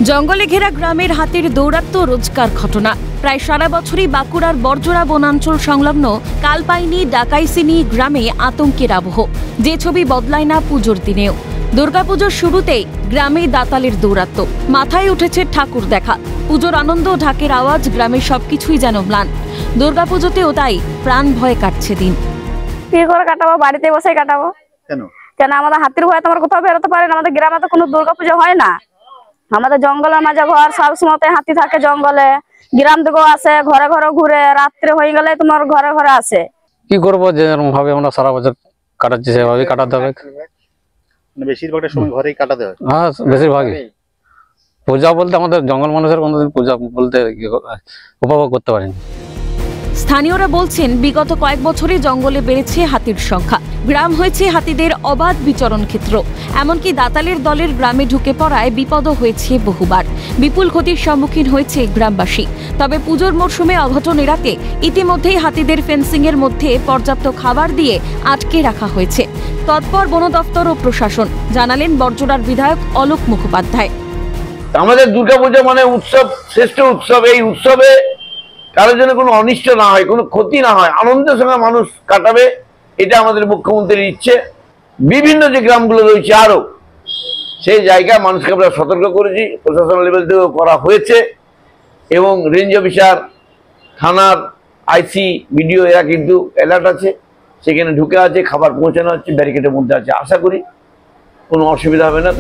জঙ্গলে ঘেরা গ্রামের হাতির দৌরাত্ম্য রোজকার ঘটনা। প্রায় সারা বছরই বাঁকুড়ার বর্জরা বনাঞ্চল সংলগ্ন কালপাইনি ডাকাইসিনি গ্রামে আতঙ্কের আবহ, যে ছবি বদলায় না পুজোর দিনেও। দুর্গাপুজোর শুরুতেই গ্রামে দাতালের দৌরাত্ম্য, মাথায় উঠেছে ঠাকুর দেখা। পুজোর আনন্দ ঢাকের আওয়াজ, গ্রামের সবকিছুই যেন ম্লান। দুর্গাপুজোতেও তাই প্রাণ ভয়ে কাটছে দিন। কি করে কাটাবো? বাড়িতে বসে কাটাবো। কেন আমাদের হাতির ভয়ে তোমার কোথাও বেরোতে পারে না। আমাদের গ্রামে তো কোনো দুর্গাপুজো হয় না। আমাদের জঙ্গলের মাঝে ঘর, সবসময় হাতি থাকে জঙ্গলে। গ্রাম থেকেও আসে, ঘরে ঘরে ঘুরে, রাত্রে হয়ে গেলে তোমার ঘরে ঘরে আসে। কি করবো, যেরকম ভাবে আমরা সারা বছর কাটাচ্ছি সেভাবে কাটাতে হবে। বেশিরভাগটা সময় ঘরেই কাটাতে হয়। হ্যাঁ, বেশিরভাগই। পূজা বলতে আমাদের জঙ্গল মানুষের কোনোদিন পূজা বলতে উপভোগ করতে পারিনি। স্থানীয়রা বলছেন, বিগত কয়েক বছরে জঙ্গলে বেড়েছে হাতির সংখ্যা। গ্রাম হয়েছে হাতিদের অবাধ বিচরণ ক্ষেত্র। এমনকি দাতালের দলের গ্রামে ঢুকে পড়ায় বিপদও হয়েছে বহুবার। বিপুল ক্ষতির সম্মুখীন হয়েছে গ্রামবাসী। তবে পুজোর মরশুমে অঘটন এড়াতে ইতিমধ্যেই হাতিদের ফেন্সিংয়ের মধ্যে পর্যাপ্ত খাবার দিয়ে আটকে রাখা হয়েছে। তৎপর বন দফতর ও প্রশাসন, জানালেন বর্জরার বিধায়ক অলোক মুখোপাধ্যায়। আমাদের দুর্গাপূজা মানে উৎসব, শ্রেষ্ঠ উৎসব। এই উৎসবে কারোর জন্য কোনো অনিষ্ট না হয়, কোনো ক্ষতি না হয়, আনন্দের সঙ্গে মানুষ কাটাবে, এটা আমাদের মুখ্যমন্ত্রীর ইচ্ছে। বিভিন্ন যে গ্রামগুলো রয়েছে আরো সেই জায়গায় মানুষকে আমরা সতর্ক করেছি, প্রশাসন লেভেল থেকেও করা হয়েছে, এবং রেঞ্জ অফিসার, থানার আইসি, বিডিও এরা কিন্তু অ্যালার্ট আছে, সেখানে ঢুকে আছে, খাবার পৌঁছানো হচ্ছে, ব্যারিকেডের মধ্যে আছে। আশা করি কোনো অসুবিধা হবে না।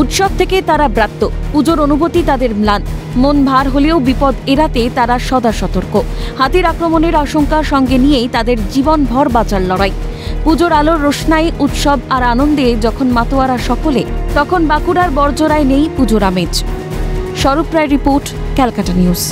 উৎসব থেকে তারা ব্রাত্য, পুজোর অনুভূতি তাদের ম্লান। মন ভার হলেও বিপদ এড়াতে তারা সদা সতর্ক। হাতির আক্রমণের আশঙ্কা সঙ্গে নিয়েই তাদের জীবনভর বাঁচার লড়াই। পুজোর আলোর রোশনাই, উৎসব আর আনন্দে যখন মাতোয়ারা সকলে, তখন বাঁকুড়ার বর্জরায় নেই পুজোর আমেজ। স্বরূপ রায় রিপোর্ট, ক্যালকাটা নিউজ।